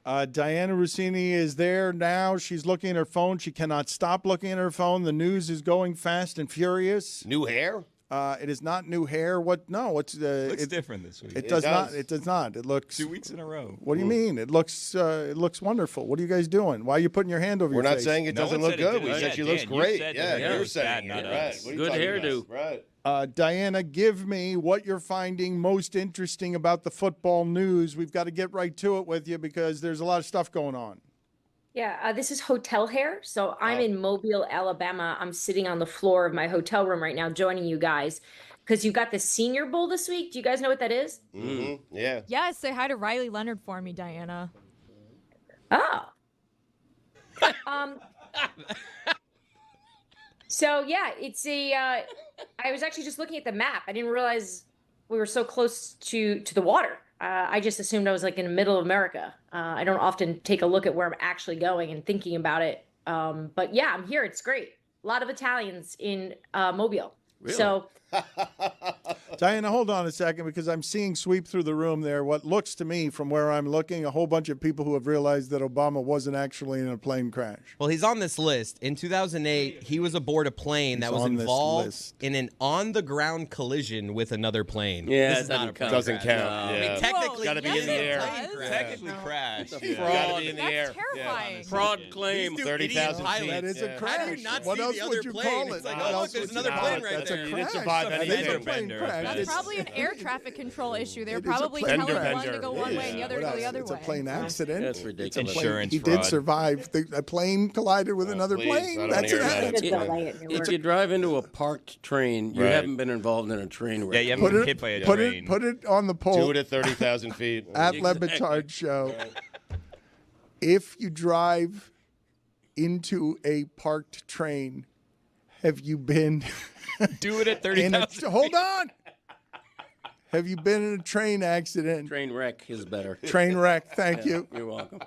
Dianna Russini is there now. She's looking at her phone. She cannot stop looking at her phone. The news is going fast and furious. New hair? It is not new hair. What? No. It's looks different this week. It does not. It does not. It looks 2 weeks in a row. What do you mean? It looks wonderful. What are you guys doing? Why are you putting your hand over We're your not face? saying it doesn't look good. We said she looks great. You're saying not right. Good hairdo. Right. Diana, give me what you're finding most interesting about the football news. We've got to get right to it with you because there's a lot of stuff going on. Yeah, this is hotel hair. So I'm in Mobile, Alabama. I'm sitting on the floor of my hotel room right now joining you guys because you got the Senior Bowl this week. Do you guys know what that is? Mm-hmm. Yeah. Yes, say hi to Riley Leonard for me, Diana. Oh. So, yeah, it's I was actually just looking at the map. I didn't realize we were so close to the water. I just assumed I was like in the middle of America. I don't often take a look at where I'm actually going and thinking about it. But yeah, I'm here. It's great. A lot of Italians in Mobile. Really? So, Diana, hold on a second because I'm seeing sweep through the room there what looks to me from where I'm looking a whole bunch of people who have realized that Obama wasn't actually in a plane crash. Well, he's on this list. In 2008, he was aboard a plane that was involved in an on-the-ground collision with another plane. Yeah, this is not a plane doesn't crash. count. No. Yeah. I mean, technically, Gotta be in the air. Technically crashed. Gotta be in the That's air. terrifying. Fraud claim. 30,000 feet. That is a Yeah. crash. How do you not What see else the would other you plane? call it? It's like, What oh, look, else there's would you another call plane it? right That's there. a You crash. didn't survive That anything. is a plane Bender. crash. That's It's- probably an air traffic control issue. They're It is a probably plane telling crash. one to go one way and the other to go the other It's way. a plane accident. That's It's a ridiculous. plane- Insurance He did fraud. survive. A plane collided with another please, I plane. don't That's hear an that. accident. If you drive into a parked train, you Right. haven't been involved in a train wreck. Yeah, you haven't Put been it, hit by a put train. it, put it on the Do poll it at 30,000 feet. at Le Exactly. Batard Show. If you drive into a parked train, have you been Do it at in a, 30,000. hold on? Have you been in a train accident? Train wreck is better. Train wreck, thank you. You're welcome.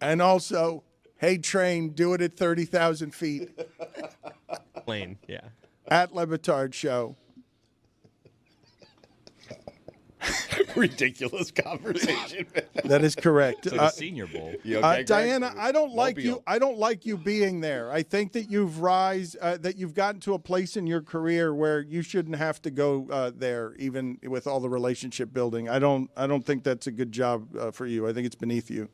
And also, hey, train, do it at 30,000 feet Plane, yeah. at Le Batard Show. Ridiculous conversation. That is correct. To the Senior Bowl. You okay, Greg? Diana, I don't like Mobile. you. I don't like you being there. I think that you've gotten to a place in your career where you shouldn't have to go there, even with all the relationship building. I don't think that's a good job for you. I think it's beneath you.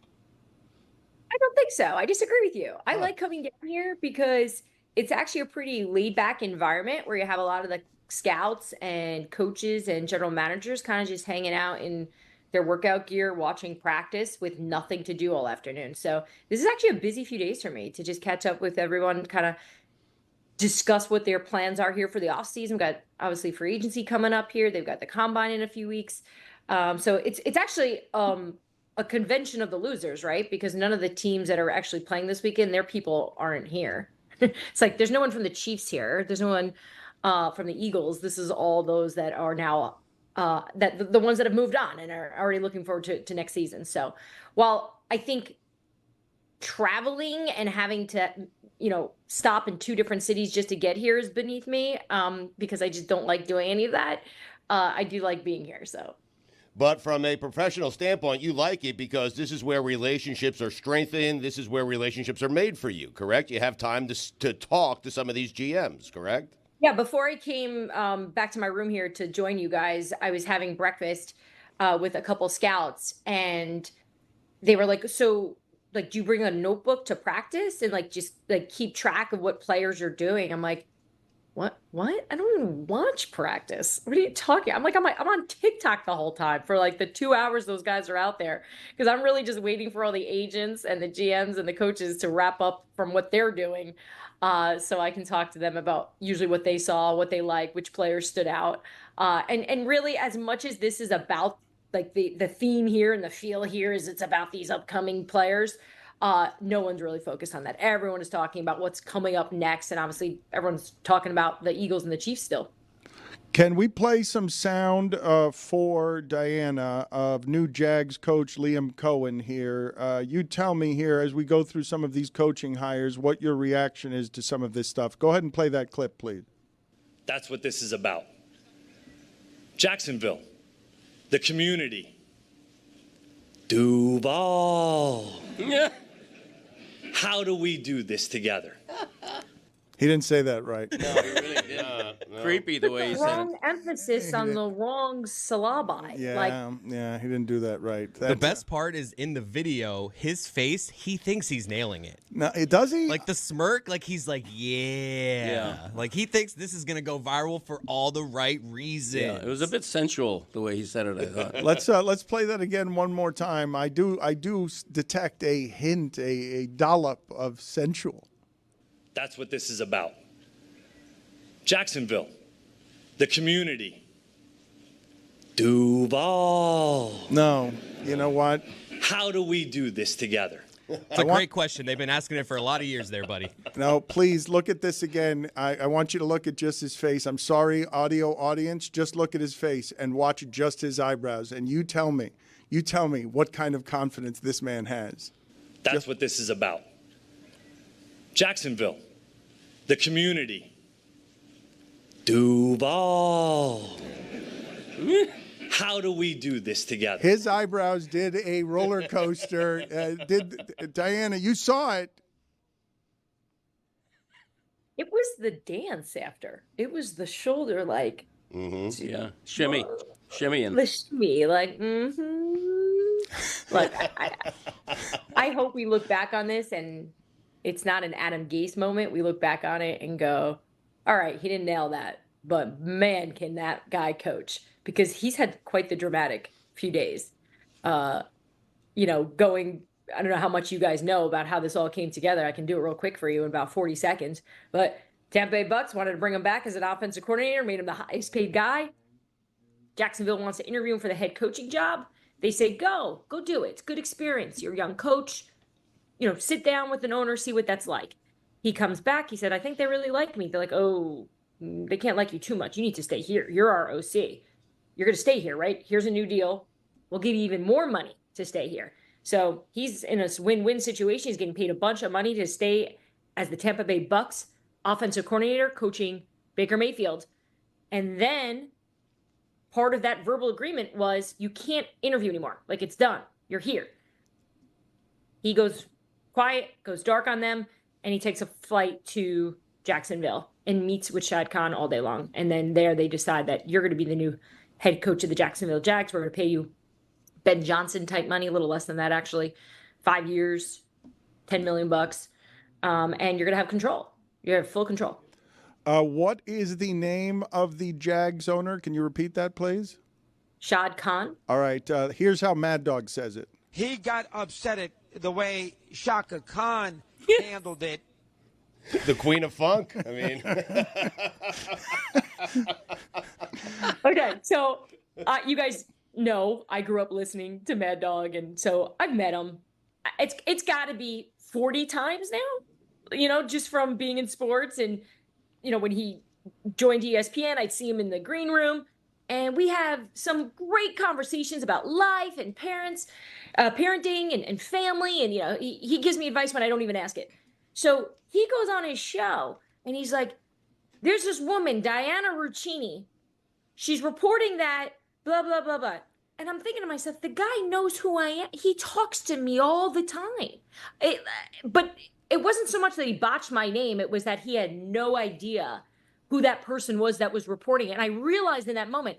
I don't think so. I disagree with you. I like coming down here because it's actually a pretty laid back environment where you have a lot of the scouts and coaches and general managers kind of just hanging out in their workout gear, watching practice with nothing to do all afternoon. So this is actually a busy few days for me to just catch up with everyone, kind of discuss what their plans are here for the off season. We've got obviously free agency coming up here. They've got the combine in a few weeks. So it's actually a convention of the losers, right? Because none of the teams that are actually playing this weekend, their people aren't here. It's like there's no one from the Chiefs here. There's no one from the Eagles. This is all those that are now the ones that have moved on and are already looking forward to next season. So while I think traveling and having to, stop in two different cities just to get here is beneath me, because I just don't like doing any of that. I do like being here. So. But from a professional standpoint, you like it because this is where relationships are strengthened. This is where relationships are made for you, correct? You have time to talk to some of these GMs, correct? Yeah, before I came back to my room here to join you guys, I was having breakfast with a couple scouts, and they were like, so, like, do you bring a notebook to practice and, like, just, like, keep track of what players are doing? I'm like, what? I don't even watch practice. What are you talking? I'm on TikTok the whole time for, like, the 2 hours those guys are out there, because I'm really just waiting for all the agents and the GMs and the coaches to wrap up from what they're doing. So I can talk to them about usually what they saw, what they like, which players stood out. And really, as much as this is about, like, the theme here and the feel here is it's about these upcoming players, no one's really focused on that. Everyone is talking about what's coming up next. And obviously everyone's talking about the Eagles and the Chiefs still. Can we play some sound for Diana of new Jags coach Liam Coen here? You tell me here as we go through some of these coaching hires what your reaction is to some of this stuff. Go ahead and play that clip, please. That's what this is about. Jacksonville, the community. Do Duval. How do we do this together? He didn't say that right. No, he really didn't. Creepy the way he said Wrong it. emphasis on the wrong syllabi. Yeah, he didn't do that right. The best part is in the video, his face, he thinks he's nailing it. No, does he? Like the smirk, like he's like, yeah. Like he thinks this is going to go viral for all the right reasons. Yeah, it was a bit sensual the way he said it, I thought. Let's play that again one more time. I do detect a hint, a dollop of sensual. That's what this is about. Jacksonville, the community. Duval. No, you know what? How do we do this together? It's a great question. They've been asking it for a lot of years there, buddy. No, please look at this again. I want you to look at just his face. I'm sorry, audio audience. Just look at his face and watch just his eyebrows. And you tell me what kind of confidence this man has. That's what this is about. Jacksonville, the community. Duval. How do we do this together? His eyebrows did a roller coaster. Diana, you saw it. It was the dance after. It was the shoulder, like. Yeah, shimmy in. The shimmy, like. Look, I hope we look back on this and it's not an Adam Gase moment. We look back on it and go, all right, he didn't nail that, but man, can that guy coach, because he's had quite the dramatic few days. Going, I don't know how much you guys know about how this all came together. I can do it real quick for you in about 40 seconds. But Tampa Bay Bucks wanted to bring him back as an offensive coordinator, made him the highest paid guy. Jacksonville wants to interview him for the head coaching job. They say, go do it. It's good experience. You're a young coach. Sit down with an owner, see what that's like. He comes back. He said, I think they really like me. They're like, oh, they can't like you too much. You need to stay here. You're our OC. You're going to stay here, right? Here's a new deal. We'll give you even more money to stay here. So he's in a win-win situation. He's getting paid a bunch of money to stay as the Tampa Bay Bucks offensive coordinator, coaching Baker Mayfield. And then part of that verbal agreement was you can't interview anymore. Like, it's done. You're here. He goes quiet, goes dark on them, and he takes a flight to Jacksonville and meets with Shad Khan all day long. And then there they decide that you're going to be the new head coach of the Jacksonville Jags. We're going to pay you Ben Johnson type money, a little less than that actually. 5 years, $10 million. And you're going to have control. You have full control. What is the name of the Jags owner? Can you repeat that, please? Shad Khan. All right. Here's how Mad Dog says it. He got upset at the way Shaka Khan handled it. The Queen of Funk. I mean. Okay, so you guys know I grew up listening to Mad Dog, and so I've met him. It's got to be 40 times now, just from being in sports. And, when he joined ESPN, I'd see him in the green room. And we have some great conversations about life and parenting and family. And, he gives me advice when I don't even ask it. So he goes on his show and he's like, there's this woman, Dianna Russini. She's reporting that blah, blah, blah, blah. And I'm thinking to myself, the guy knows who I am. He talks to me all the time. But it wasn't so much that he botched my name. It was that he had no idea who that person was that was reporting it. And I realized in that moment,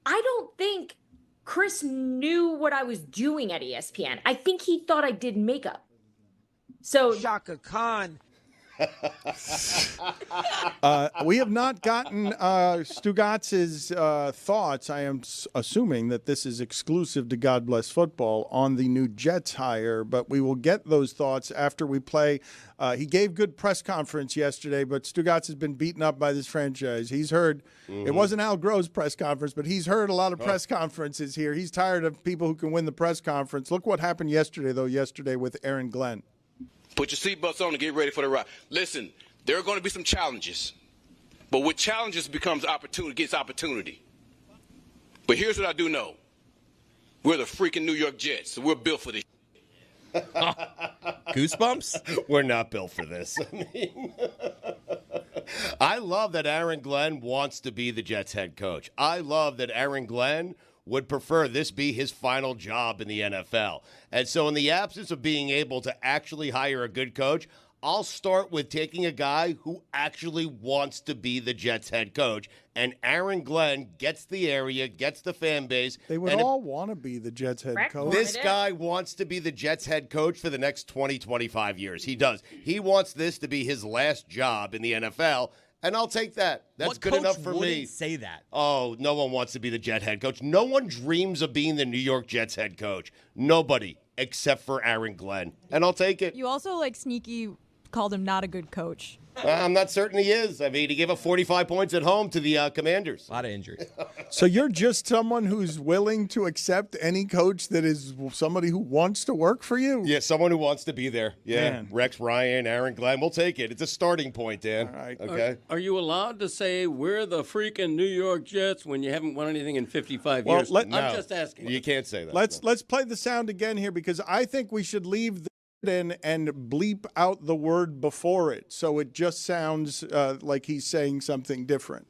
I don't think Chris knew what I was doing at ESPN. I think he thought I did makeup. So Shaka Khan. We have not gotten Stugotz's thoughts. I am assuming that this is exclusive to God Bless Football on the new Jets hire, but we will get those thoughts after we play. He gave good press conference yesterday, but Stugotz has been beaten up by this franchise. He's heard, It wasn't Al Groh's press conference, but he's heard a lot of press conferences here. He's tired of people who can win the press conference. Look what happened yesterday with Aaron Glenn. Put your seatbelts on and get ready for the ride. Listen, there are going to be some challenges. But with challenges gets opportunity. But here's what I do know. We're the freaking New York Jets, so we're built for this. Goosebumps? We're not built for this. I love that Aaron Glenn wants to be the Jets head coach. I love that Aaron Glenn would prefer this be his final job in the NFL. And so in the absence of being able to actually hire a good coach, I'll start with taking a guy who actually wants to be the Jets head coach. And Aaron Glenn gets the area, gets the fan base. They would all want to be the Jets head coach. This guy wants to be the Jets head coach for the next 20, 25 years. He does. He wants this to be his last job in the NFL. And I'll take that. That's good enough for me. Say that. Oh, no one wants to be the Jet head coach. No one dreams of being the New York Jets head coach. Nobody, except for Aaron Glenn. And I'll take it. You also sneaky called him not a good coach. I'm not certain he is. I mean, he gave up 45 points at home to the Commanders. A lot of injuries. So you're just someone who's willing to accept any coach that is somebody who wants to work for you? Yeah, someone who wants to be there. Yeah, Man. Rex Ryan, Aaron Glenn. We'll take it. It's a starting point, Dan. All right. Okay. Are you allowed to say we're the freaking New York Jets when you haven't won anything in 55 Well, years? let- I'm No. just asking. You can't say that. Let's play the sound again here because I think we should leave in and bleep out the word before it so it just sounds like he's saying something different.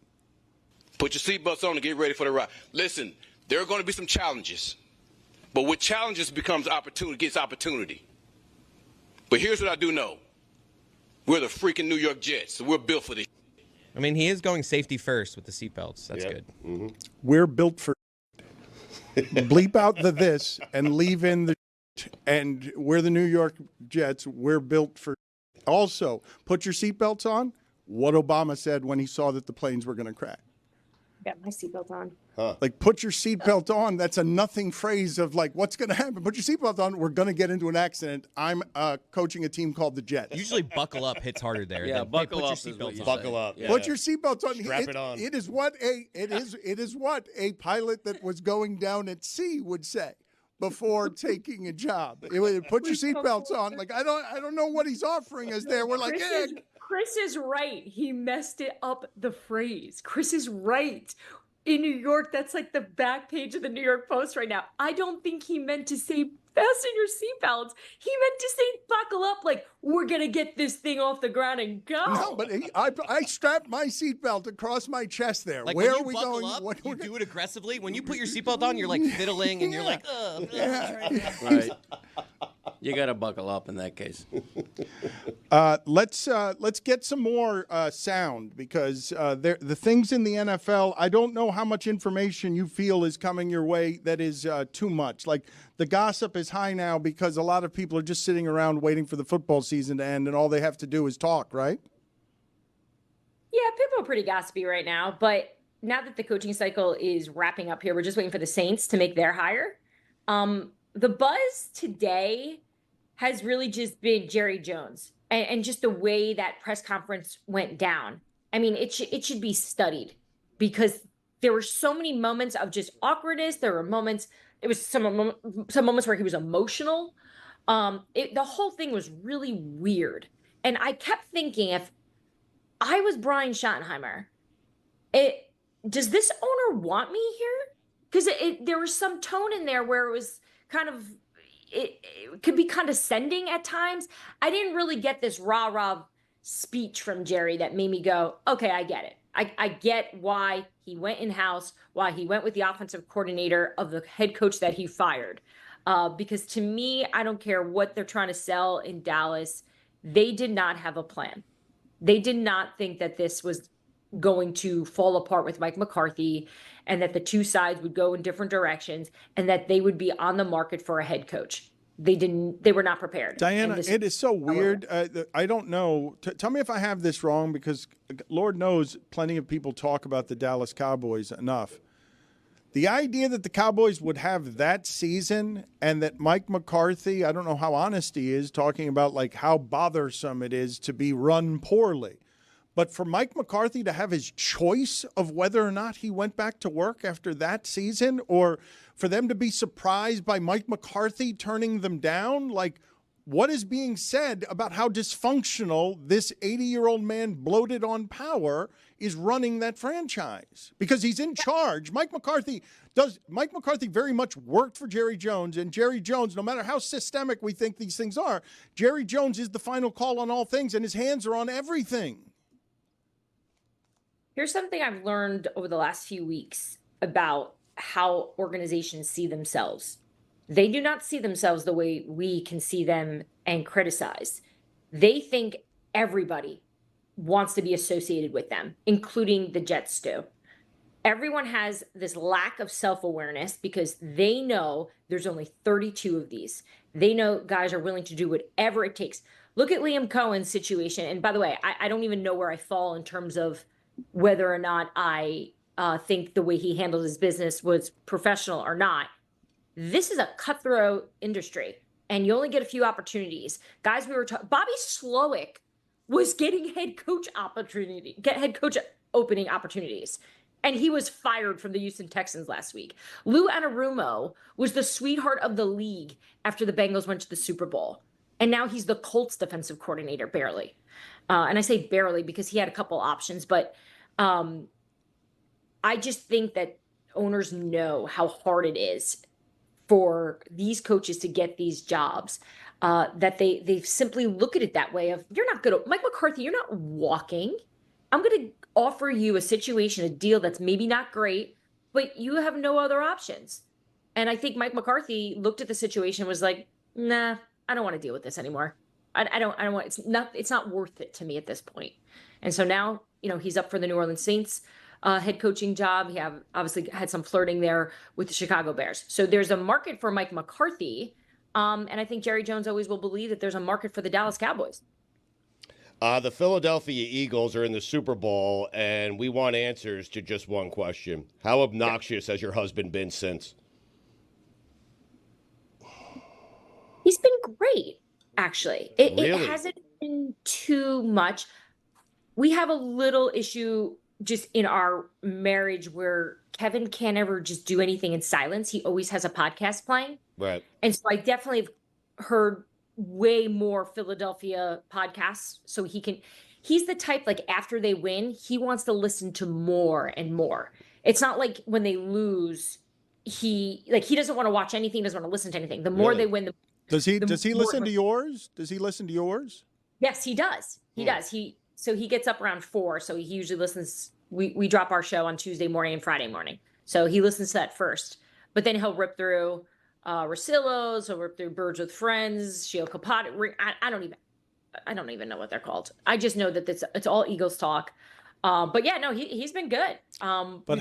Put your seatbelts on and get ready for the ride. Listen, there are going to be some challenges, but with challenges becomes opportunity, gets opportunity. But here's what I do know: we're the freaking New York Jets, so we're built for this. I mean, he is going safety first with the seatbelts. That's good. Mm-hmm. We're built for bleep out the this and leave in the and we're the New York Jets. We're built for. Also, put your seatbelts on. What Obama said when he saw that the planes were going to crash. Got my seatbelt on. Like, put your seatbelt on. That's a nothing phrase of what's going to happen. Put your seatbelt on. We're going to get into an accident. I'm coaching a team called the Jets. Usually buckle up hits harder there. Yeah, than, buckle put up your is what seatbelts you on. Buckle up. Yeah. Put your seatbelts on. Strap it on. It is what a pilot that was going down at sea would say before taking a job. Put your seatbelts on. I don't know what he's offering us there. We're like, Chris is right. He messed it up, the phrase. Chris is right. In New York, that's the back page of the New York Post right now. I don't think he meant to say fasten your seatbelts. He meant to say buckle up, we're going to get this thing off the ground and go. no, but I strapped my seatbelt across my chest there. Like Where when are we buckle going? Up, you do it aggressively. When you put your seatbelt on, you're fiddling and you're Right. You got to buckle up in that case. Let's get some more sound because the things in the NFL, I don't know how much information you feel is coming your way that is too much. The gossip is high now because a lot of people are just sitting around waiting for the football season to end and all they have to do is talk, right? Yeah, people are pretty gossipy right now, but now that the coaching cycle is wrapping up here, we're just waiting for the Saints to make their hire. The buzz today has really just been Jerry Jones and just the way that press conference went down. I mean, it should be studied because there were so many moments of just awkwardness. There were moments, it was some moments where he was emotional. The whole thing was really weird. And I kept thinking, if I was Brian Schottenheimer, does this owner want me here? Because there was some tone in there where it was kind of, it could be condescending at times. I didn't really get this rah-rah speech from Jerry that made me go, okay, I get it. I get why he went in-house, why he went with the offensive coordinator of the head coach that he fired. Because to me, I don't care what they're trying to sell in Dallas. They did not have a plan. They did not think that this was going to fall apart with Mike McCarthy and that the two sides would go in different directions and that they would be on the market for a head coach. They were not prepared. Dianna, it is so weird. I don't know. Tell me if I have this wrong because Lord knows plenty of people talk about the Dallas Cowboys enough. The idea that the Cowboys would have that season and that Mike McCarthy, I don't know how honest he is, talking about how bothersome it is to be run poorly. But for Mike McCarthy to have his choice of whether or not he went back to work after that season, or for them to be surprised by Mike McCarthy turning them down, what is being said about how dysfunctional this 80-year-old man bloated on power is running that franchise? Because he's in charge. Mike McCarthy very much worked for Jerry Jones, and Jerry Jones, no matter how systemic we think these things are, Jerry Jones is the final call on all things, and his hands are on everything. Here's something I've learned over the last few weeks about how organizations see themselves. They do not see themselves the way we can see them and criticize. They think everybody wants to be associated with them, including the Jets do. Everyone has this lack of self-awareness because they know there's only 32 of these. They know guys are willing to do whatever it takes. Look at Liam Coen's situation. And by the way, I don't even know where I fall in terms of whether or not I think the way he handled his business was professional or not. This is a cutthroat industry, and you only get a few opportunities. Guys, Bobby Slowick was getting head coach opening opportunities, and he was fired from the Houston Texans last week. Lou Anarumo was the sweetheart of the league after the Bengals went to the Super Bowl, and now he's the Colts defensive coordinator, barely. And I say barely because he had a couple options, but I just think that owners know how hard it is for these coaches to get these jobs, that they simply look at it that way of, you're not good. Mike McCarthy, you're not walking. I'm going to offer you a situation, a deal that's maybe not great, but you have no other options. And I think Mike McCarthy looked at the situation and was like, nah, I don't want to deal with this anymore. I don't want, it's not worth it to me at this point. And so now, he's up for the New Orleans Saints head coaching job. He obviously had some flirting there with the Chicago Bears. So there's a market for Mike McCarthy. And I think Jerry Jones always will believe that there's a market for the Dallas Cowboys. The Philadelphia Eagles are in the Super Bowl, and we want answers to just one question. How obnoxious has your husband been since? He's been great, actually. It Really? hasn't been too much. We have a little issue just in our marriage where Kevin can't ever just do anything in silence. He always has a podcast playing. Right. And so I definitely have heard way more Philadelphia podcasts. So he's the type, like, after they win, he wants to listen to more and more. It's not like when they lose, he doesn't want to watch anything, doesn't want to listen to anything. The more they win, does he listen to yours? Does he listen to yours? Yes, he does. He does. So he gets up around 4. So he usually listens. We drop our show on Tuesday morning and Friday morning. So he listens to that first. But then he'll rip through Rosillos, he'll rip through Birds with Friends, Shio Kapata. I don't even know what they're called. I just know that it's all Eagles talk. But yeah, no, he's been good. But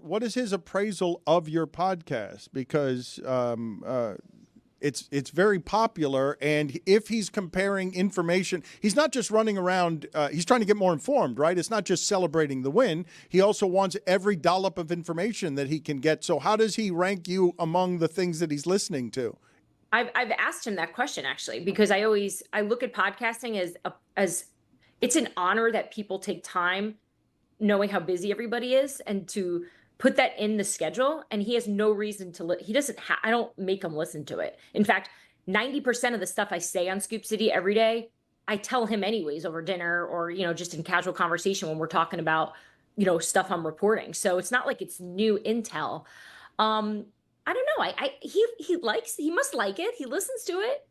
what is his appraisal of your podcast? Because it's very popular, and if he's comparing information, he's not just running around, he's trying to get more informed, right? It's not just celebrating the win. He also wants every dollop of information that he can get. So how does he rank you among the things that he's listening to? I've asked him that question, actually, because I look at podcasting as it's an honor that people take time knowing how busy everybody is and to put that in the schedule. And he has no reason to, I don't make him listen to it. In fact, 90% of the stuff I say on Scoop City every day, I tell him anyways over dinner or, just in casual conversation when we're talking about, stuff I'm reporting. So it's not like it's new intel. I don't know. He must like it. He listens to it.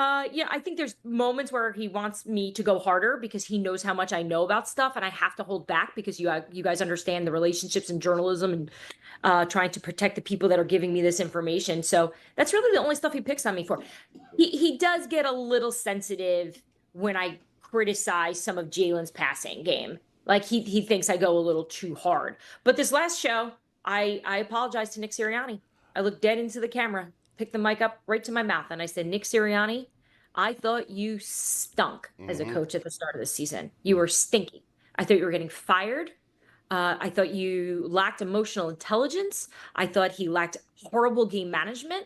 I think there's moments where he wants me to go harder because he knows how much I know about stuff, and I have to hold back because you guys understand the relationships in journalism and trying to protect the people that are giving me this information. So that's really the only stuff he picks on me for. He does get a little sensitive when I criticize some of Jalen's passing game. Like he thinks I go a little too hard. But this last show, I apologized to Nick Sirianni. I looked dead into the camera, picked the mic up right to my mouth, and I said, Nick Sirianni, I thought you stunk as a coach at the start of the season. You were stinky. I thought you were getting fired. I thought you lacked emotional intelligence. I thought he lacked horrible game management.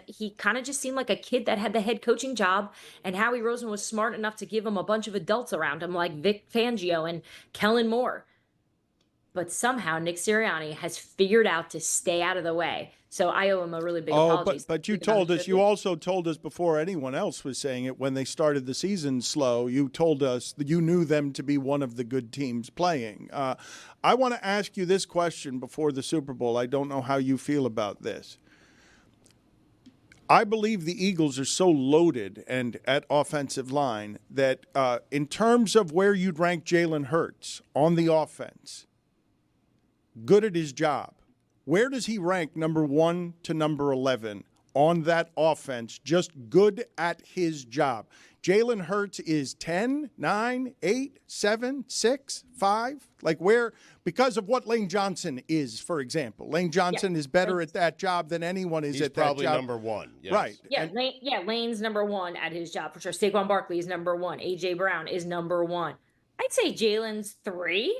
He kind of just seemed like a kid that had the head coaching job, and Howie Roseman was smart enough to give him a bunch of adults around him like Vic Fangio and Kellen Moore. But somehow Nick Sirianni has figured out to stay out of the way. So I owe him a really big apology. But you also told us before anyone else was saying it, when they started the season slow, you told us that you knew them to be one of the good teams playing. I want to ask you this question before the Super Bowl. I don't know how you feel about this. I believe the Eagles are so loaded and at offensive line that in terms of where you'd rank Jalen Hurts on the offense, good at his job. Where does he rank number 1 to number 11 on that offense? Just good at his job. Jalen Hurts is 10, 9, 8, 7, 6, 5. Like where, because of what Lane Johnson is, for example. Lane Johnson is better at that job than anyone is at that job. He's probably number 1. Yes. Right. Yeah, Lane's number 1 at his job for sure. Saquon Barkley is number 1. A.J. Brown is number 1. I'd say Jalen's 3.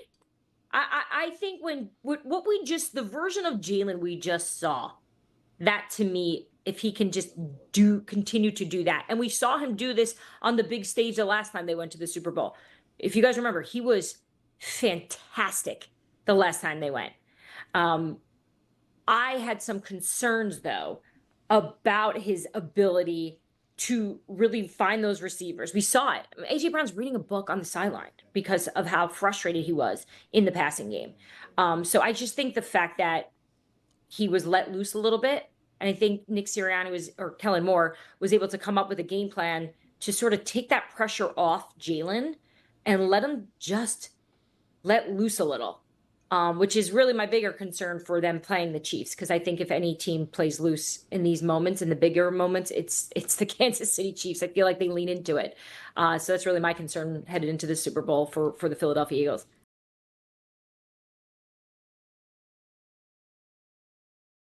I think the version of Jalen we just saw, that to me, if he can just continue to do that. And we saw him do this on the big stage the last time they went to the Super Bowl. If you guys remember, he was fantastic the last time they went. I had some concerns, though, about his ability to really find those receivers. We saw it. A.J. Brown's reading a book on the sideline because of how frustrated he was in the passing game. So I just think the fact that he was let loose a little bit, and I think Nick Sirianni or Kellen Moore was able to come up with a game plan to sort of take that pressure off Jalen and let him just let loose a little, which is really my bigger concern for them playing the Chiefs. Because I think if any team plays loose in these moments, in the bigger moments, it's the Kansas City Chiefs. I feel like they lean into it. So that's really my concern headed into the Super Bowl for the Philadelphia Eagles.